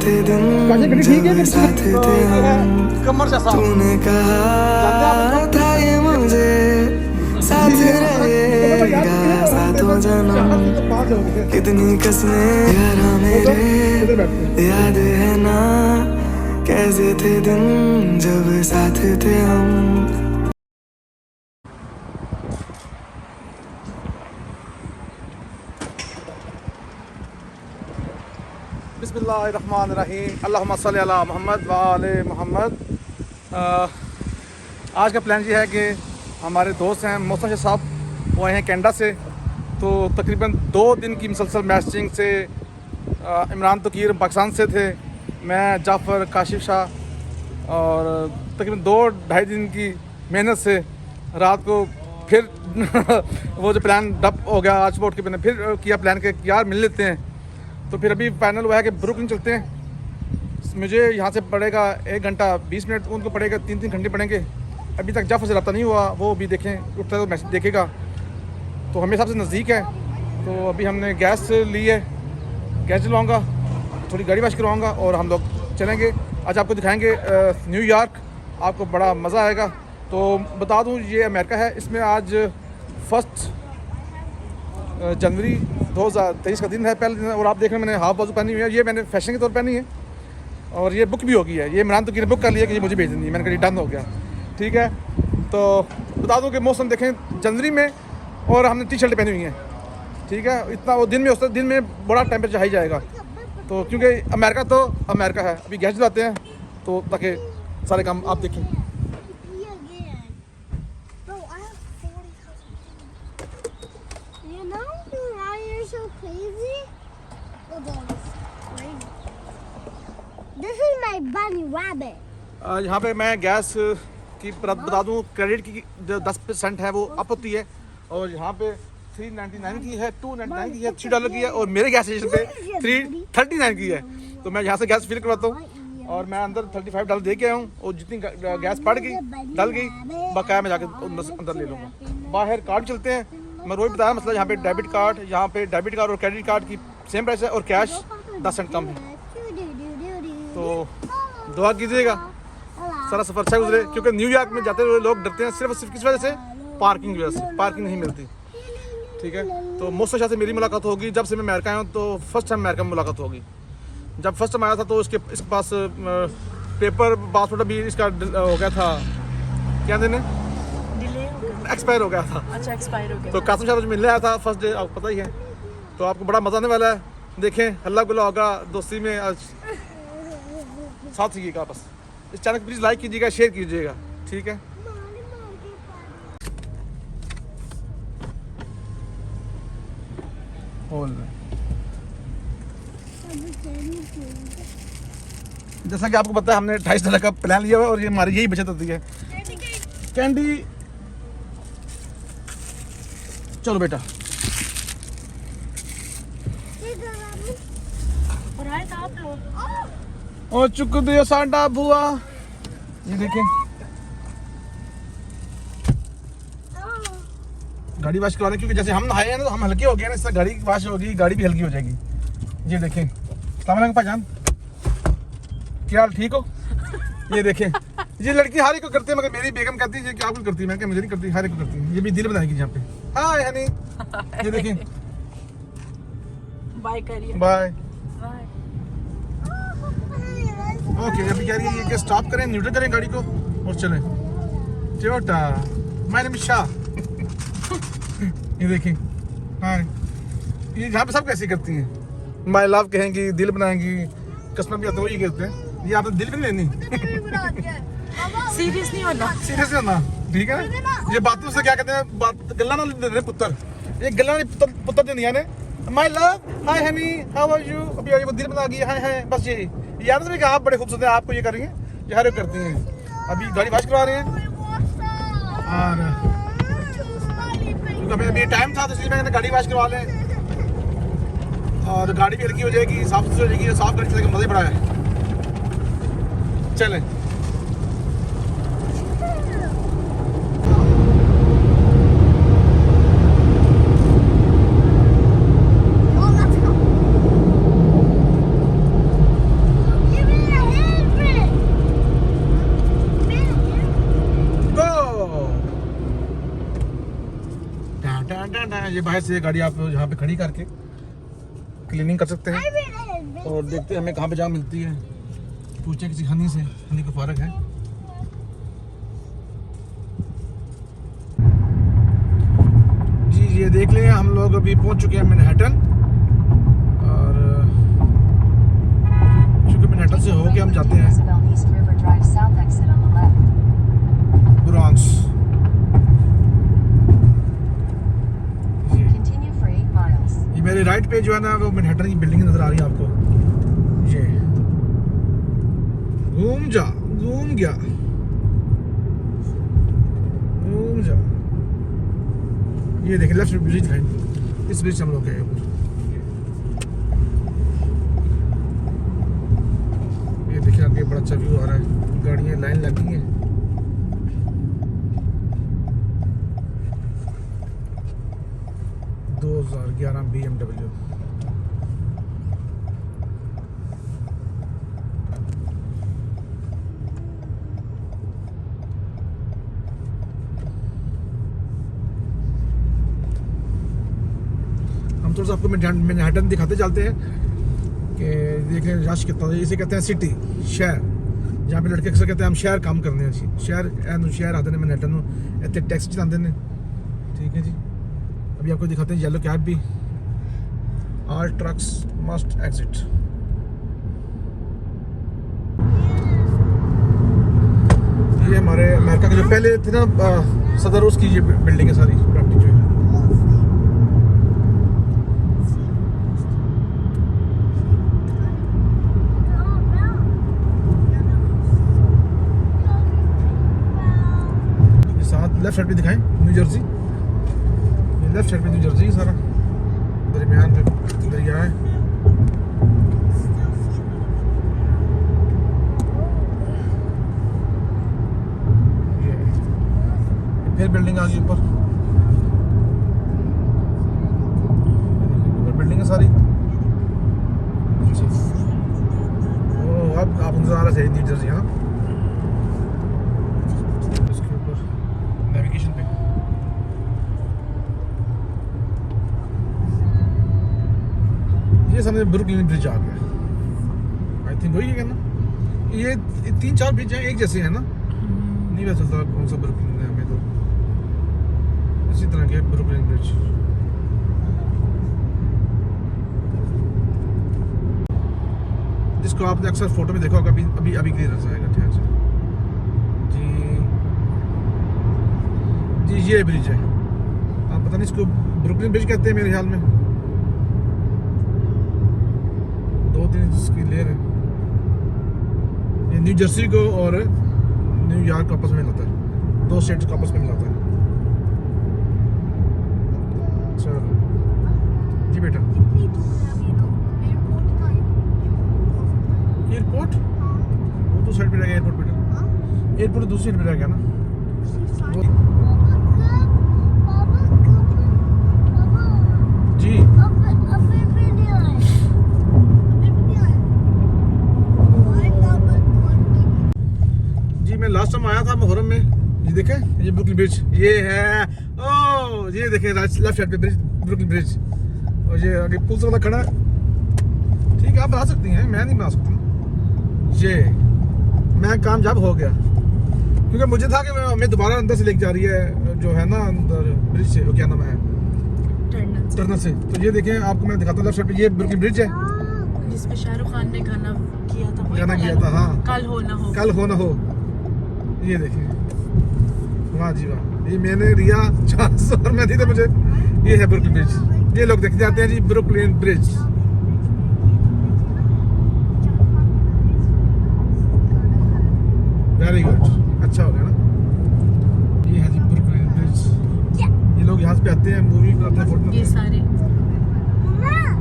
थे दिन जब साथ थे हम, तूने कहा था ये मुझे साथ रहेगा सातों जन्म, कितनी कसमें यारा मेरे याद है ना, कैसे थे दिन जब साथ थे हम। बिस्मिल्लाहिर्रहमानिर्रहीम, अल्लाहुम्मा सल्ली अला मोहम्मद व आले मोहम्मद। आज का प्लान ये है कि हमारे दोस्त हैं मौसम साहब, वो आए हैं कनाडा से। तो तकरीबन 2 दिन की मुसलसल मैचिंग से इमरान तकीर पाकिस्तान से थे, मैं जाफ़र काशिफ शाह, और तकरीबन 2-2.5 दिन की मेहनत से रात को फिर वो जो प्लान डप हो गया। आज बोर्ड के मैंने फिर किया प्लान के यार मिल लेते हैं। तो फिर अभी फाइनल हुआ है कि ब्रुकलिन चलते हैं। मुझे यहाँ से पड़ेगा 1 घंटा 20 मिनट, उनको पड़ेगा 3-3 घंटे पड़ेंगे। अभी तक जाफ़र से रब्ता नहीं हुआ, वो भी देखें उठता है तो मैसेज देखेगा। तो हमें सबसे नज़दीक है, तो अभी हमने गैस ली है, गैस जलवाऊँगा, थोड़ी गाड़ी वाश करवाऊँगा और हम लोग चलेंगे। आज आपको दिखाएँगे न्यूयॉर्क, आपको बड़ा मज़ा आएगा। तो बता दूँ ये अमेरिका है, इसमें आज 1 जनवरी 2023 का दिन है, पहले दिन। और आप देख रहे हैं मैंने हाफ बाजू पहनी हुई है, ये मैंने फैशन के तौर पर पहनी है, और ये बुक भी हो गई है। ये इमरान तकीर ने बुक कर लिया कि ये मुझे भेज देनी है, मैंने कहा डन हो गया, ठीक है। तो बता दूं कि मौसम देखें जनवरी में, और हमने टी-शर्टें पहनी हुई हैं, ठीक है। इतना वो दिन में उस दिन में बड़ा टेम्परेचर हाई जाएगा, तो क्योंकि अमेरिका तो अमेरिका है। अभी गैस जलाते हैं तो ताकि सारे काम आप देखें। यहाँ पे मैं गैस की बता दूँ, क्रेडिट की जो 10% है वो अप होती है, और यहाँ पे 399 की है, 299 की है, $3 की है, और मेरे गैस स्टेशन पे 339 की है। तो मैं यहाँ से गैस फिल करवाता हूँ, और मैं अंदर $35 दे के आया हूँ, और जितनी गैस पड़ गई डल गई बकाया मैं जाके अंदर ले लूँगा। बाहर कार्ड चलते हैं, मैं रोज बताया मसला। यहाँ पे डेबिट कार्ड और क्रेडिट कार्ड की सेम प्राइस है, और कैश 10 सेंट कम है। तो दुआ कीजिएगा सारा सफ़र अच्छा गुजरे, क्योंकि न्यूयॉर्क में जाते हुए लोग डरते हैं सिर्फ किस वजह से, पार्किंग की वजह से। पार्किंग नहीं मिलती, ठीक है। तो मौसम शाह से मेरी मुलाकात होगी जब से मैं अमेरिका आया हूँ, तो फर्स्ट टाइम अमेरिका में मुलाकात होगी। जब फर्स्ट टाइम आया था तो इसके पास पेपर पासपोर्ट अभी इसका हो गया था, क्या दिन है, एक्सपायर हो गया था। अच्छा, एक्सपायर हो गया। तो कासिम शाह मुझे मिलने आया था फर्स्ट डे, आपको पता ही है। तो आपको बड़ा मज़ा आने वाला है, देखें हल्ला गुल्ला होगा दोस्ती में। आज साथ रहिएगा, बस इस चैनल को प्लीज़ लाइक कीजिएगा, शेयर कीजिएगा, ठीक है। जैसा कि आपको पता है हमने $250 का प्लान लिया हुआ है, और ये हमारी यही बचत होती है। कैंडी, चलो बेटा। और चुक दिया साडा बुआ, ये देखें गाड़ी वाश करवा रहे, क्योंकि जैसे हम नहाए हैं ना तो हम हल्के हो गए ना, इससे गाड़ी वाश होगी, गाड़ी भी हल्की हो जाएगी। ये देखें, अस्सलाम वालेकुम भाईजान, क्या हाल, ठीक हो? ये देखें, ये लड़की हर एक को करती है, मगर मेरी बेगम कहती है कि आप करती है, मैं क्या मुझे नहीं करती, हर एक को करती है। ये भी दिल बनाएगी यहाँ पे। हाय हनी, ये देखें, बाय करिए, बाय। ओके, अभी कह रही है ये कि स्टॉप करें, न्यूट्रल करें गाड़ी को और चलें। Toyota, my name is Shah. ये देखें, हाँ, ये यहाँ पे सब कैसे करती हैं, माय लव कहेंगी, दिल बनाएंगी, कस्टमर भी आते वही कहते हैं। ये आपने दिल भी नहीं लेनी, सीरियस नहीं होना, ठीक है। ये बातों से क्या कहते हैं, बात गल्ला ना दे पुत्र, ये गल्ला नहीं पुत्र दे दिया ने। My love, hi honey, how are you. अभी वो दिल बना गई, हाय हाय, बस ये याद से भी आप बड़े खूबसूरत हैं, आपको ये कर रही हैं, ये हर एक करती हैं। अभी गाड़ी वाश करवा रहे हैं, और अभी टाइम था तो इसलिए मैंने गाड़ी वाश करवा लें, और गाड़ी भी हल्की हो जाएगी, साफ सुथरी हो जाएगी। साफ गाड़ी चलेगा, मज़ा ही बड़ा है। चलें, ये बाहर से गाड़ी आप यहाँ पे खड़ी करके क्लीनिंग कर सकते हैं और देखते हैं हमें कहाँ पे जगह मिलती है, पूछते हैं किसी हनी से, हनी को फारक है। जी ये देख लें, हम लोग अभी पहुँच चुके हैं मैनहट्टन, और चूँकि मैनहट्टन से होके हम जाते हैं ब्रॉन्क्स। ये मेरे राइट पे जो है ना वो मैनहट्टन की बिल्डिंग नजर आ रही है आपको। ये घूम जा, घूम गया, घूम जा। ये देखिए लेफ्ट ब्रिज है, इस ब्रिज हम लोग गए ऊपर। ये देखिए आगे बड़ा अच्छा व्यू आ रहा है, गाड़ियाँ लाइन लगी हैं। BMW। हम थोड़ा सा आपको मैनहट्टन दिखाते चलते हैं कि देखें रश कितना है। इसे कहते हैं सिटी, शहर, जहाँ पे लड़के अक्सर कहते हैं हम शहर काम करने हैं। शहर आते हैं मैनहट्टन में, इतने टैक्स चलाते हैं। ठीक है जी, अभी आपको दिखाते हैं येलो कैब भी। All trucks must exit. ये हमारे अमेरिका के जो पहले थे ना सदर, उसकी ये बिल्डिंग है सारी प्रॉपर्टी जो है। ये साथ लेफ्ट साइड पे दिखाएं न्यू जर्सी, लेफ्ट साइड पे न्यू जर्सी सारा, दरमियान में दरिया है। फिर बिल्डिंग आ गई ऊपर, बिल्डिंग है सारी। अब आप नजर आ रहा है न्यू जर्सी। हाँ, इसके ऊपर नेविगेशन पे ये सामने ब्रुकलिन ब्रिज आ गया। आई थिंक वही है ना, ये 3-4 ब्रिज हैं एक जैसे है ना, नहीं पता चलता कौन सा ब्रुकलिन है हमें। तो इसी तरह के ब्रुकलिन ब्रिज। जिसको आपने अक्सर फोटो में देखा होगा, अभी क्लियर हो जाएगा। ठीक है जी, ये ब्रिज है। आप पता नहीं इसको ब्रुकलिन ब्रिज कहते हैं मेरे ख्याल में। 2-3 इसकी लेयर है। ये न्यू जर्सी को और न्यूयॉर्क को आपस में मिलाता है, 2 स्टेट्स को आपस में मिलाता है। चलो जी बेटा। एयरपोर्ट वो तो साइड पे रह गया। एयरपोर्ट बेटा, एयरपोर्ट दूसरी साइड पे रह गया ना। जी जी, मैं लास्ट टाइम आया था मुहर्रम में। ये देखें, ये ब्रुकलिन ब्रिज ये है। ओह ये देखें लेफ्ट साइड पे ब्रिज, ब्रुकलिन ब्रिज। और ये आगे पुल वाला खड़ा है। ठीक है, आप बना सकती हैं, मैं नहीं बना सकता। ये मैं कामयाब हो गया, क्योंकि मुझे था कि हमें दोबारा अंदर से लेके जा रही है, जो है ना अंदर ब्रिज से, वो क्या नाम है, टर्नर से। तो ये देखें, आपको मैं दिखाता हूँ। लेफ्ट साइड पे ये ब्रुकलिन ब्रिज है, जिसपे शाहरुख खान ने गाना किया था। हाँ, कल हो ना हो। ये देखिए, वाह जी वाह। ये मैंने रिया चांस और मैं थी तो मुझे। ये है ब्रुकलिन ब्रिज। ये लोग देखते जाते हैं जी ब्रुकलिन ब्रिज। वेरी गुड, अच्छा हो गया ना। ये है जी ब्रुकलिन ब्रिज। ये लोग यहाँ पे आते हैं, मूवी बनाते हैं, फोटो। ये सारे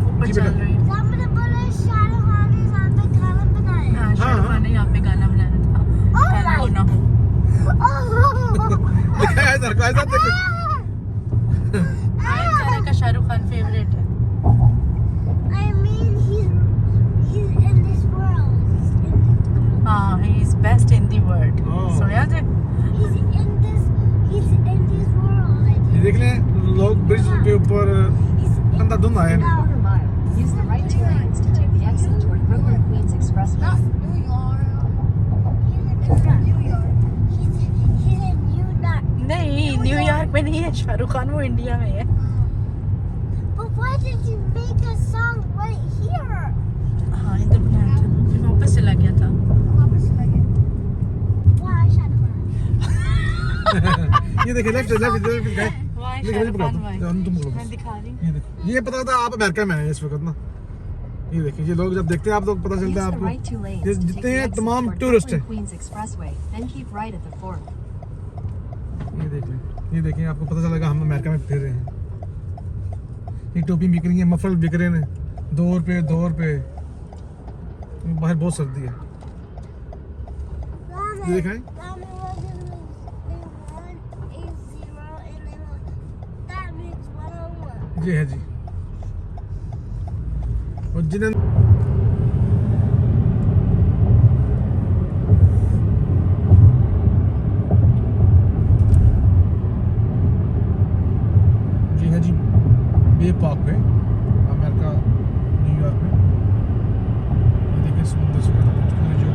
ऊपर चल रहे हैं। हाँ, शाहरुख खान ने यहाँ पे गाना बनाया था, कल हो ना हो। का शाहरुख खान फेवरेट है। हाँ, he is best in the world. सुना थे? ये देख लें, लोग ब्रिज के ऊपर अंधाधुंध आए हैं। quarter mile. Use the right two lanes to take the exit toward Brooklyn Queens Expressway. नहीं, न्यूयॉर्क में नहीं है शाहरुख खान, वो इंडिया में है। But why did you make a song right here? हाँ, इधर बनाया था, फिर वापस चला गया था। Why Shadow? ये देखिए left left Why left Shahrukh Khan भाई? तुम पकड़ो। मैं दिखा रही हूँ। ये देखो, ये पता था आप अमेरिका में हैं इस वक्त ना। ये देखिए, ये लोग जब देखते हैं आप लोग पता Use चलता है the आपको। right two lanes ये to take जितने the हैं exit तमाम toward टूरिस्ट हैं। Brooklyn Queens Expressway. Then keep right at the fork. ये देख लें, ये देखिए आपको पता चलेगा हम अमेरिका में फिर रहे हैं। ये टोपी बिक रही है, मफलर बिक रहे हैं, $2 बाहर बहुत सर्दी है। ये दिखाएं, Mommy was in the 180 and then that means 101. ये है जी। और जिन्हें जी है जी बे पार्क पे अमेरिका न्यूयॉर्क में। ये देखिए समुद्र से जो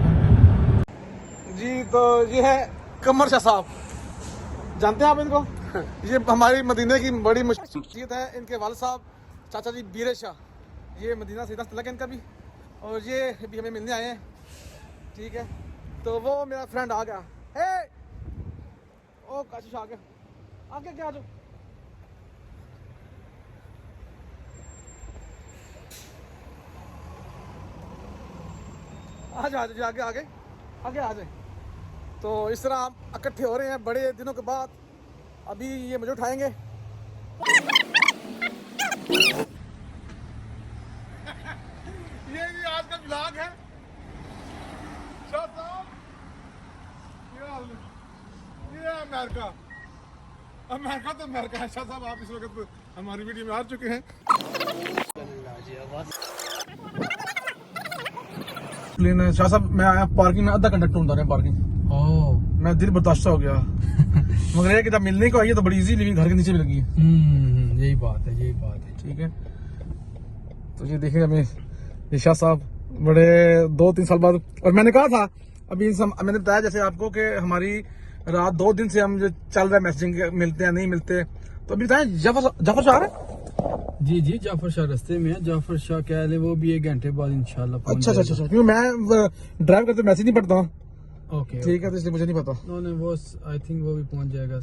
जी। तो ये है कमर शाह साहब, जानते हैं आप इनको? ये हमारी मदीने की बड़ी मशहूरियत है। इनके वालिद साहब चाचा जी बीरे शाह, ये मदीना से तलक है इनका भी, और ये भी हमें मिलने आए हैं। ठीक है, तो वो मेरा फ्रेंड आ गया। हे ओ काशिश आ गया, आगे क्या आ जाओ। आ जाओ आगे आगे आगे आगे आ जाए। तो इस तरह हम इकट्ठे हो रहे हैं बड़े दिनों के बाद। अभी ये मुझे उठाएंगे। ये भी आज का ब्लॉग है। शाह साहब, ये अमेरिका तो अमेरिका है। शाह साहब, आप इस वक्त हमारी वीडियो में आ चुके हैं। शाह साहब, मैं आया पार्किंग में, आधा घंटा ढूंढता रहा पार्किंग। मैं दिल बर्दाश्त हो गया। मगर ये कि जब मिलने को आई है तो बड़ी इजी लिविंग घर के नीचे भी लगी है। यही बात है, यही बात है। ठीक है, तो ये देखें हमें ये शाह साहब बड़े 2-3 साल बाद। और मैंने कहा था अभी मैंने बताया जैसे आपको कि हमारी रात 2 दिन से हम जो चल रहा है मैसेजिंग, मिलते हैं नहीं मिलते। तो अभी बताएं जाफर शाह है। जी जी, जाफर शाह रास्ते में है। जाफर शाह कह ले वो भी 1 घंटे बाद इंशाल्लाह पहुंच अच्छा, क्योंकि मैं ड्राइव करते मैसेज नहीं पढ़ता हूँ। ओके, ठीक है, तो इसलिए मुझे नहीं पता। उन्होंने वो आई थिंक वो भी पहुंच जाएगा।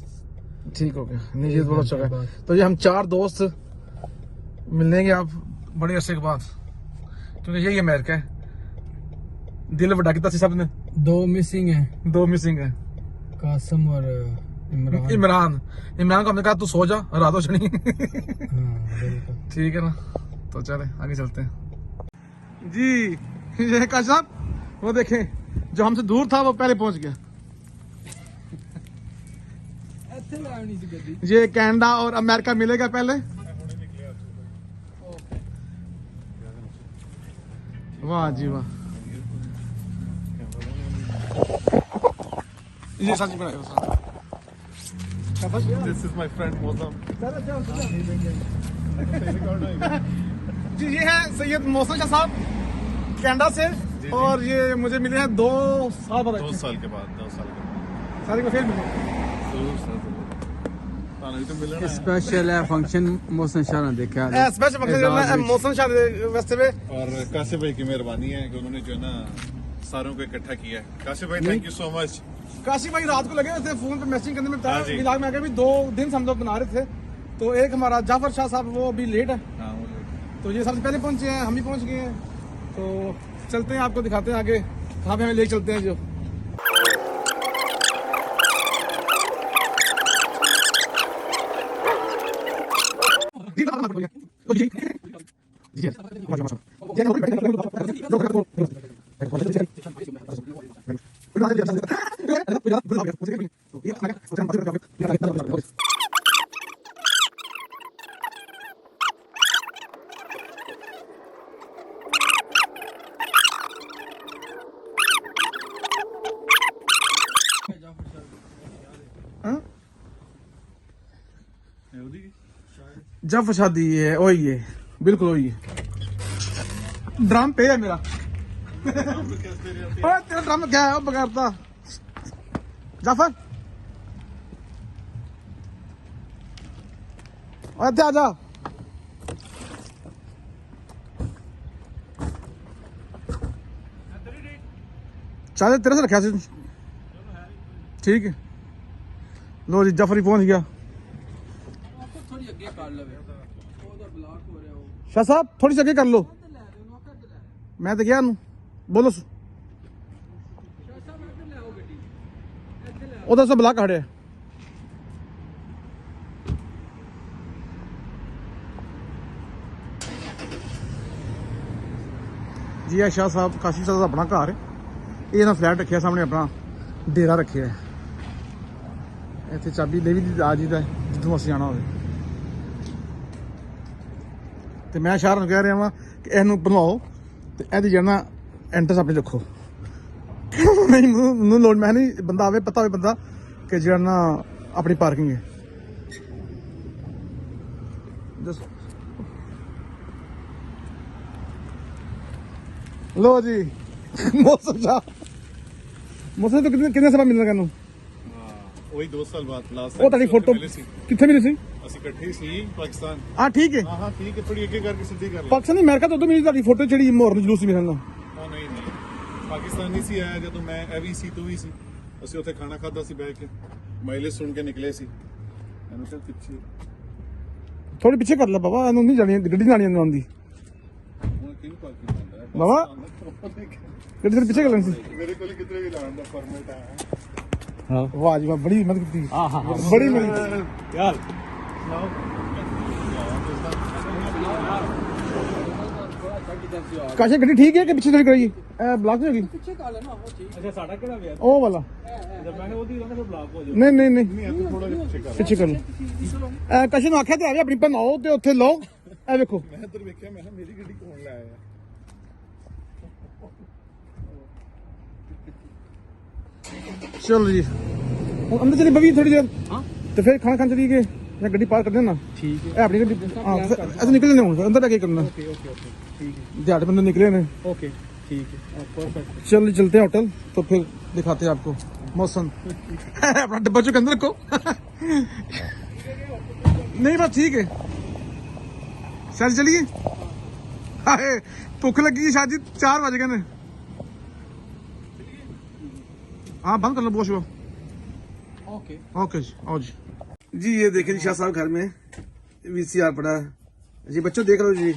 ठीक हो गया, नहीं ये बहुत अच्छा है। तो ये हम 4 दोस्त मिलेंगे आप बड़े अरसे के बाद, क्योंकि यही अमेरिका है। दिल बड़ा किया सब ने। 2 मिसिंग है, 2 मिसिंग है, कासम और इमरान। इमरान को हमने कहा तू सो जा, रात हो चढ़ी। हाँ, बिल्कुल। ठीक है ना, तो चले आगे चलते हैं जी। ये का साहब वो देखें, जो हमसे दूर था वो पहले पहुंच गया। ये कनाडा और अमेरिका मिलेगा पहले। वाह जी वाह, ये सच बनाया। This is my friend Mozam. जी ये है सैयद मौसम शाह साहब कनाडा से, और ये मुझे मिले हैं 2 साल बाद। 2 साल के बाद, 2 साल के बाद। सारी को फिर मिले। जरूर सर, जरूर। तानवी तो मिलना है। स्पेशल है फंक्शन मौसम शाह ने देखा है। स्पेशल फंक्शन मौसम शाह वास्ते में। और काशिफ भाई की मेहरबानी है कि उन्होंने जो है ना सारों को इकट्ठा किया है। काशिफ भाई thank you so much. Kashi भाई रात को लगे हुए थे फोन पे मैसेजिंग करने में, हाँ बताया जी। दिमाग में आ गया भी 2 दिन से हम लोग बना रहे थे। तो एक हमारा जाफर शाह साहब वो अभी लेट है, हाँ, वो तो ये सबसे पहले पहुंचे हैं, हम ही पहुंच गए हैं। तो चलते हैं, आपको दिखाते हैं आगे कहाँ पे हमें ले चलते हैं। जो जब शादी है वही है, बिल्कुल वही है। ड्रम पे है मेरा। ओए तेरा ड्रम क्या है बगाड़ता जाफर, ओए आ जा। चाहे तेरे से रखा सी, ठीक है। लो जी जाफर ही पहुंच गया। थोड़ी अगे कर लवे ਉਹਦਾ ਬਲਾਕ ਹੋ ਰਿਹਾ ਉਹ शाह साहब थोड़ी सी आगे कर लो, मैं तो गया बोलो उधर से ब्लॉक खड़े जी। है शाह साहब काशी साहब अपना घर, ये ना फ्लैट रखा सामने, अपना डेरा रखे है इतने। चाबी ले भी आ जी जितों अस जाना हो। तो मैं शाह कह रहा वहाँ कि इनू बनाओ तो यदि जो ना एंट्रेंस अपनी रखो। नहीं मैं लोड मैं नहीं बंदा आवे पता हो बंदा कि जो ना अपनी पार्किंग है। लो जी मौसम मौसम तो कितने समय मिलना कहनू वही 2 साल बाद लास्ट ਉਹ ਤੁਹਾਡੀ ਫੋਟੋ ਕਿੱਥੇ ਮਿਲੀ ਸੀ? ਅਸੀਂ ਇਕੱਠੇ ਸੀ ਪਾਕਿਸਤਾਨ। ਹਾਂ ਠੀਕ ਹੈ। ਹਾਂ ਠੀਕ ਹੈ, ਥੋੜੀ ਅੱਗੇ ਕਰਕੇ ਸਿੱਧੀ ਕਰ ਲੈ। ਪਾਕਿਸਤਾਨ ਦੀ ਅਮਰੀਕਾ ਤੋਂ ਉਦੋਂ ਮਿਲੀ ਤੁਹਾਡੀ ਫੋਟੋ ਜਿਹੜੀ ਮੋਹਰ ਜਲੂਸ ਸੀ ਮੇਰੇ ਨਾਲ। ਹਾਂ ਨਹੀਂ ਪਾਕਿਸਤਾਨੀ ਸੀ ਆਇਆ ਜਦੋਂ ਮੈਂ ਇਹ ਵੀ ਸੀ ਤੂੰ ਵੀ ਸੀ, ਅਸੀਂ ਉੱਥੇ ਖਾਣਾ ਖਾਦਾ ਸੀ ਬੈਠ ਕੇ, ਮਾਈਲੇਜ ਸੁਣ ਕੇ ਨਿਕਲੇ ਸੀ। ਇਹਨੂੰ ਚੱਲ ਪਿੱਛੇ ਥੋੜੀ ਪਿੱਛੇ ਕਰ ਲੈ ਬਾਬਾ, ਇਹਨੂੰ ਨਹੀਂ ਜਾਣੀ ਗੱਡੀ ਨਹੀਂ ਆਣੀ ਆਉਂਦੀ ਹੁਣ ਕਿਹਨੂੰ ਪਾਰਕਿੰਗ ਹੁੰਦਾ ਹੈ ਬਾਬਾ, ਗੱਡੀ ਦੇ ਪਿੱਛੇ ਕਰ ਲੈਣੀ ਸੀ। ਮੇਰੇ ਕੋਲ ਕਿਤੇ ਵੀ ਲਾਉਣ ਦਾ ਫਾਰਮੈਟ ਹੈ। हाँ वाह जी वाह, बड़ी मदद की। हाँ हाँ बड़ी मदद यार। काशी गड्डी ठीक है कि पीछे थोड़ी कराई ब्लॉक नहीं होगी? ਪਿੱਛੇ ਕਰ ਲੈਣਾ ਉਹ ਠੀਕ अच्छा साड़ा केड़ा वे ओ वाला जब मैंने ओदी ना फिर ब्लॉक हो नहीं नहीं नहीं ਨਹੀਂ ਇਹ ਥੋੜਾ ਜਿਹਾ ਪਿੱਛੇ ਕਰ ਪਿੱਛੇ ਕਰ ਲਓ। ਕਾਸ਼ੀ ਨੂੰ ਆਖਿਆ ਤੇ ਆਵੇ ਆਪਣੀ ਬਣਾਓ ਤੇ ਉੱਥੇ ਲਓ। ਇਹ ਵੇਖੋ ਮੈਂ ਇੱਧਰ ਵੇਖਿਆ, ਮੈਂ ਕਿਹਾ ਮੇਰੀ ਗੱਡੀ ਕੌਣ ਲੈ ਆਇਆ। चलो जी ਹੁਣ ਅੰਦਰ ਚਲੀ ਬਵੀ ਥੋੜੀ ਦੇਰ। ਹਾਂ ਤੇ ਫਿਰ ਖਾਣਾ ਖਾਣ ਚਲੀ ਗਏ ਜਾਂ ਗੱਡੀ ਪਾਰ ਕਰ ਦੇਣਾ। ਠੀਕ ਹੈ ਇਹ ਆਪਣੀ ਗੱਡੀ ਹਾਂ ਅਸੀਂ ਨਿਕਲ ਲੈਣੇ ਹੁਣ ਅੰਦਰ ਜਾ ਕੇ करना। ओके ओके ओके ठीक है दिहाड़ी बंदे निकले ने। ओके ठीक है परफेक्ट। चल चलते हैं होटल तो फिर दिखाते हैं आपको मौसम। अपना डब्बा चुके अंदर रखो। नहीं बस ठीक है शायद चलिए। हाय भूख लगी शायद 4 बज गए ने। हाँ बंद कर लो बोश। ओके ओके जी आओ जी। ये देखिए जी शाह साहब घर में VCR पड़ा है जी। बच्चों देख लो जी,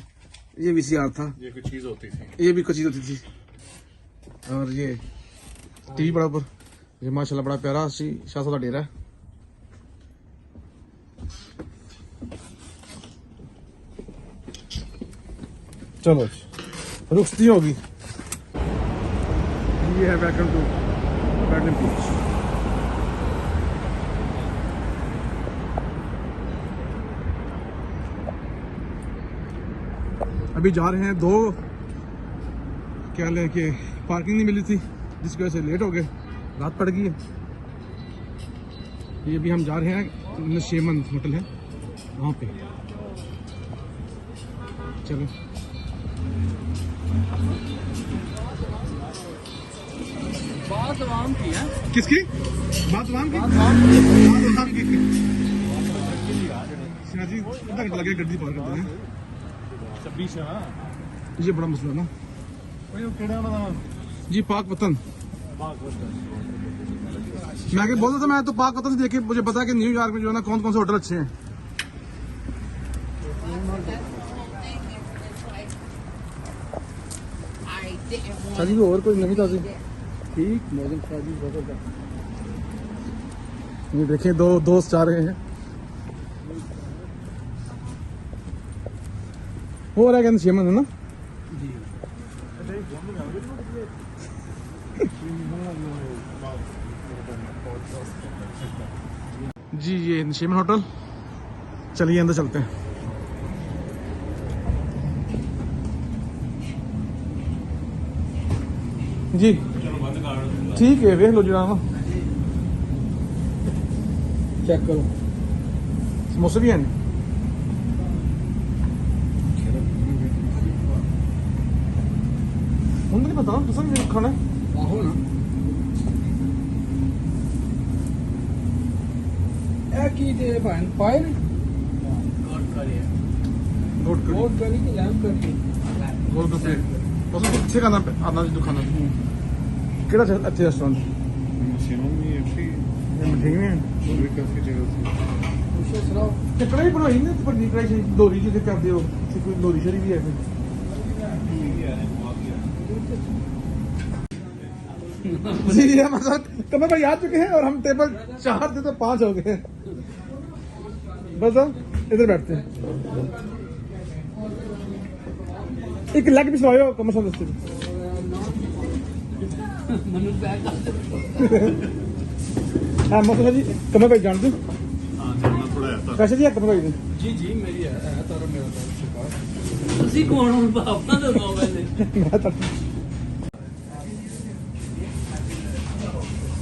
ये VCR था, ये कुछ चीज होती थी, ये भी कुछ चीज होती थी। और ये टीवी बड़ा ऊपर, ये माशाल्लाह बड़ा प्यारा सी शाह साहब का डेरा है। चलो रुखसती होगी। ये है वेलकम टू बैडमिंटन बीच। अभी जा रहे हैं 2 क्या लें कि पार्किंग नहीं मिली थी जिसकी वजह से लेट हो गए, रात पड़ गई है। ये भी हम जा रहे हैं नशेमन होटल है वहाँ पे। चलो बात आवाम की है। किसकी बात वाम की? शाह जी कितना घंटा लगे गड्डी पार करते हैं? 26 ਹਾਂ ये बड़ा मसला ना ਉਹ ਕਿਹੜਾ ਉਹਨਾਂ ਦਾ जी। पाक वतन मैं आगे बोलता था, मैं तो पाक वतन से देखे मुझे पता है कि न्यूयॉर्क में जो है ना कौन कौन से होटल अच्छे हैं। शादी भी और कोई नहीं था ठीक मौसम शादी बहुत ये देखिए 2 दोस्त जा रहे हैं। हो रहा है शेमन है ना जी। ये नशीमन होटल, चलिए अंदर चलते हैं। जी ठीक है वेख लो जरा ना। चेक करो समोसे भी हैं। नहीं पता ना दूसरा भी खाना है आहो ना ए की दे भाई पाए ने गोट गोट करी कि लैम्प करी गप्पे बस किथे खाना आना जी खाना केड़ा अच्छे रेस्टोरेंट मशीनों में एक्चुअली ठीक नहीं और भी काफी जगह थी खुश रहो ते कढ़ाई बनाई ने पर नी कढ़ाई लोरी जी कर दियो कोई लोरी शरी भी है जी ये मतलब कमर भाई आ चुके हैं और हम टेबल 4 थे तो 5 हो गए बस अब इधर बैठते हैं एक लेग पीस लाओ कमर साहब दस्ते हाँ मौसम जी कमर भाई जान दो हाँ जानना थोड़ा आता कैसे जी कमर भाई जी जी मेरी है तारा मेरा तारा शिकार ਤੁਸੀਂ ਕੌਣ ਹੋ ਬਾਪਾ ਦੱਸੋ ਪਹਿਲੇ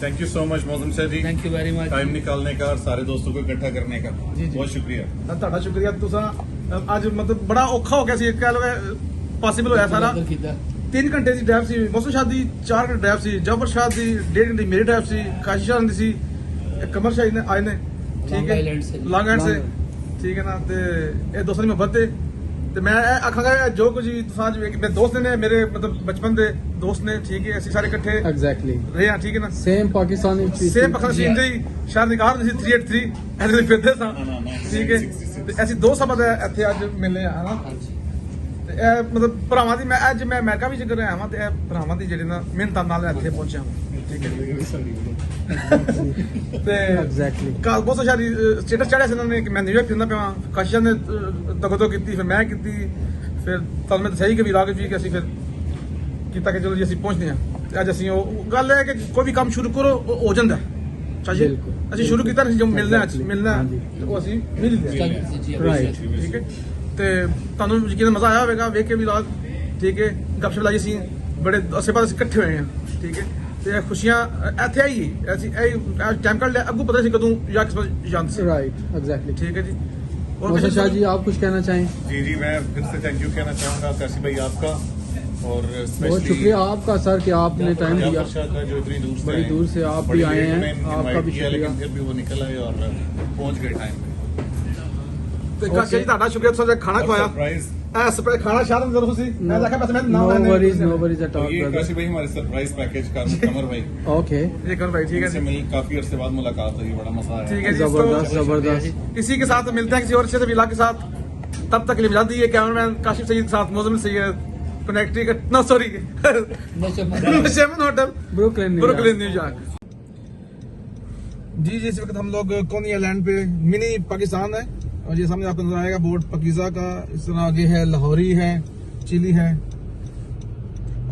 thank you so much Mausam Shah ji thank you very much time निकालने का और सारे दोस्तों को इकट्ठा करने का जी। बहुत शुक्रिया ਤੁਹਾਡਾ ਸ਼ੁਕਰੀਆ ਤੁਸੀਂ ਅੱਜ ਮਤਲਬ ਬੜਾ ਔਖਾ ਹੋ ਗਿਆ ਸੀ ਕਹਿ ਲਓ ਪੋਸੀਬਲ ਹੋਇਆ ਸਾਰਾ 3 ਘੰਟੇ ਦੀ ਡਰਾਈਵ ਸੀ ਮੌਸਮ ਸ਼ਾਹ ਦੀ 4 ਘੰਟੇ ਡਰਾਈਵ ਸੀ ਜਫਰ ਸ਼ਾਹ ਦੀ 1.5 ਘੰਟੇ ਮੇਰੀ ਡਰਾਈਵ ਸੀ ਕਾਸ਼ੀ ਸ਼ਾਹ ਦੀ ਸੀ ਕਮਰ ਸ਼ਾਹ ਨੇ ਆਏ ਨੇ ਠੀਕ ਹੈ ਲੌਂਗ ਆਈਲੈਂਡ ਸੇ ਠੀਕ ਹੈ ਨਾ ਤੇ ਇਹ ਦੋਸਤਾਂ ਦੀ ਮੁਹੱਬਤ ਹੈ ਤੇ ਮੈਂ ਇਹ ਆਖਾਂਗਾ ਜੋ ਕੁਝ ਵੀ ਤੁਸੀਂ ਜਿਵੇਂ ਕਿ ਮੇਰੇ ਦੋਸਤ ਨੇ ਮੇਰੇ ਮਤਲਬ ਬਚਪਨ ਦੇ ਦੋਸਤ ਨੇ ਠੀਕ ਹੈ ਅਸੀਂ ਸਾਰੇ ਇਕੱਠੇ एग्जैक्टली ਰਹੇ ਹਾਂ ਠੀਕ ਹੈ ਨਾ सेम पाकिस्तानी ਸੇਮ ਪਖਾ ਸੀ ਇੰਜੀ ਸ਼ਾਹ ਨਿਗਾਹ ਨਹੀਂ ਸੀ 383 ਐਸੇ ਫਿਰਦੇ ਸਾਂ ਠੀਕ ਹੈ ਤੇ ਅਸੀਂ ਦੋ ਸਭਾ ਦੇ ਇੱਥੇ ਅੱਜ ਮਿਲੇ ਆ ਹਨਾ ਤੇ ਇਹ ਮਤਲਬ ਭਰਾਵਾਂ ਦੀ ਮੈਂ ਅੱਜ ਮੈਂ ਅਮਰੀਕਾ ਵਿੱਚ ਕਰ ਰਿਹਾ ਹਾਂ ਤੇ ਇਹ ਭਰਾਵਾਂ ਦੀ ਜਿਹੜੀ ਨਾ ਮਿਹਨਤਾਂ ਨਾਲ ਇੱਥੇ ਪਹੁੰਚਿਆ ਠੀਕ ਹੈ ਤੇ एग्जैक्टली ਕਾਲ ਬਹੁਤ ਸਾਰੀ ਸਟੇਟਸ ਚੜਿਆ ਸੀ ਇਹਨਾਂ ਨੇ ਕਿ ਮੈਂ ਨਿਊਯਾਰਕ ਫਿਰਦਾ ਪਿਆ ਕਾਸ਼ੀਆ ਨੇ ਤਗਦੋ ਕੀਤੀ ਫਿਰ ਮੈਂ ਕੀਤੀ ਫਿਰ ਤੁਹਾਨੂੰ ਮੈਂ ਸਹੀ ਕਿ ਵੀ ਰਾਗ ਜੀ ਕਿ ਅਸੀਂ ਫਿਰ ਕੀਤਾ ਕਿ ਚਲੋ ਜੀ ਅਸੀਂ ਪਹੁੰਚਦੇ ਹਾਂ ਤੇ ਅੱਜ ਅਸੀਂ ਉਹ ਗੱਲ ਹੈ ਕਿ ਕੋਈ ਵੀ ਕੰਮ ਸ਼ੁਰੂ ਕਰੋ ਉਹ ਹੋ ਜਾਂਦਾ ਚਾਹੀਏ ਬਿਲਕੁਲ। ਅਸੀਂ ਸ਼ੁਰੂ ਕੀਤਾ ਜੋ ਮਿਲਣਾ ਅੱਜ ਮਿਲਣਾ ਹਾਂਜੀ। ਤੇ ਉਹ ਅਸੀਂ ਮਿਲ ਲਿਆ राइट ਠੀਕ ਹੈ ਤੇ ਤੁਹਾਨੂੰ ਯਕੀਨ ਮਜ਼ਾ ਆਇਆ ਹੋਵੇਗਾ ਵੇਖ ਕੇ ਵੀ ਰਾਤ ਠੀਕ ਹੈ ਗੱਪਸ਼ਪ ਲਾਈ ਸੀ ਬੜੇ ਅਸੇ ਬਾਅਦ ਅਸੀਂ ਇਕੱਠੇ ਹੋਏ ਹਾਂ ਠੀਕ ਹੈ ਤੇ ਇਹ ਖੁਸ਼ੀਆਂ ਇੱਥੇ ਆਈ ਅਸੀਂ ਇਹ ਟਾਈਮ ਕੱਢ ਲਿਆ ਅੱਗੋਂ ਪਤਾ ਸੀ ਕਦੋਂ ਜਾਂ ਕਿਸ ਵਕਤ ਜਾਂਦੇ ਸੀ राइट एग्जैक्टली ठीक है जी और मौसम शाह जी आप कुछ कहना चाहें जी जी मैं फिर से थैंक यू कहना चाहूँगा काशी भाई आपका और बहुत शुक्रिया आपका सर कि आपने टाइम दिया का जो इतनी दूर से बड़ी आए। दूर से आप बड़ी भी आए लेट हैं, में invite आपका भी किया, शुक्रिया। लेकिन फिर भी वो निकल आए और पहुंच गए टाइम पे ਤੇ ਕਾਸ਼ੀ ਜੀ ਤੁਹਾਡਾ ਸ਼ੁਕਰੀਆ ਤੁਸੀਂ ਖਾਣਾ ਖਵਾਇਆ सरप्राइज ਇਹ ਸਪੈਸ਼ਲ ਖਾਣਾ ਸ਼ਾਇਦ ਜ਼ਰੂਰ ਸੀ ਮੈਂ ਦੇਖਿਆ ਬਸ ਮੈਂ नो ਨਾਮ वरीज नो वरीज एट तो ऑल ये ब्रदर काशी भाई हमारे सरप्राइज पैकेज का कमर भाई ओके ये कर भाई ठीक है इनसे जी मिल काफी अरसे बाद मुलाकात हुई बड़ा मजा आया ठीक है जी जबरदस्त इसको जबरदस्त इसी के साथ मिलते हैं किसी और अच्छे से विला के साथ तब तक के लिए इजाजत दीजिए कैमरामैन काशिफ सईद के साथ मौजूद सैयद कनेक्टिकट नो सॉरी शेमन होटल ब्रुकलिन ब्रुकलिन न्यूयॉर्क जी जिस वक्त हम लोग कोनी आइलैंड पे मिनी पाकिस्तान है और ये सामने आपको नजर आएगा बोर्ड पकीजा का इस तरह आगे है लाहौरी है चिली है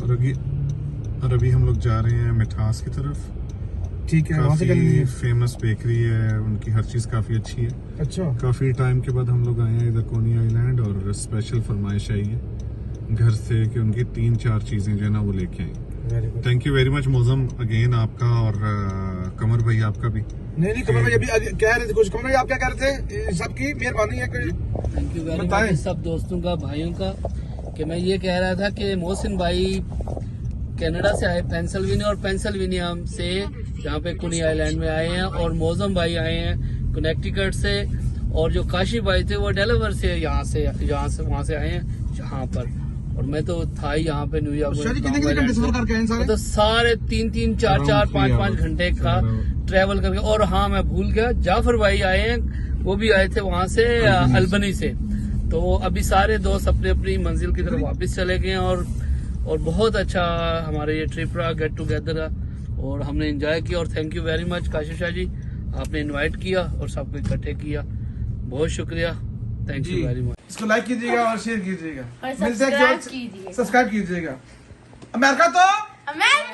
और अभी हम लोग जा रहे हैं मिठास की तरफ ठीक है वहाँ से कर लीजिए फेमस बेकरी है उनकी हर चीज काफी अच्छी है अच्छा काफी टाइम के बाद हम लोग आए हैं इधर कोनी आइलैंड और स्पेशल फरमाइश आई है घर से कि उनकी 3-4 चीजें जो है ना वो लेके आई very good thank you very much Mauzam again आपका और कमर भाई आपका भी नहीं कमर भाई अभी कह रहे थे कुछ कमर भाई आप क्या कह रहे थे सबकी मेहरबानी है कि थैंक यू वेरी बताएं। मच सब दोस्तों का भाइयों का कि मैं ये कह रहा था कि मोहसिन भाई कनाडा से आए पेंसिल्वेनिया और पेंसिल्वेनिया से यहाँ पे कुनी आइलैंड में आए हैं और मौजम भाई आए हैं कनेक्टिकट से और जो काशी भाई थे वो डेलावेयर से यहाँ से वहाँ से आए हैं यहाँ पर और मैं तो था ही यहाँ पे शादी कितने कितने घंटे सफर करके आए हैं तो सारे सारे 3-3 4-4 5-5 घंटे का ट्रेवल करके और हाँ मैं भूल गया जाफर भाई आए हैं वो भी आए थे वहाँ से अल्बनी से तो अभी सारे दोस्त अपनी अपनी मंजिल की तरफ वापस चले गए हैं और बहुत अच्छा हमारा ये ट्रिप रहा गेट टुगेदर रहा और हमने एंजॉय किया और thank you very much Kashif Shah ji आपने इनवाइट किया और सबको इकट्ठे किया बहुत शुक्रिया थैंक यू वेरी मच इसको लाइक कीजिएगा और शेयर कीजिएगा और मिलते हैं सब्सक्राइब कीजिए सब्सक्राइब कीजिएगा अमेरिका तो अमेरिका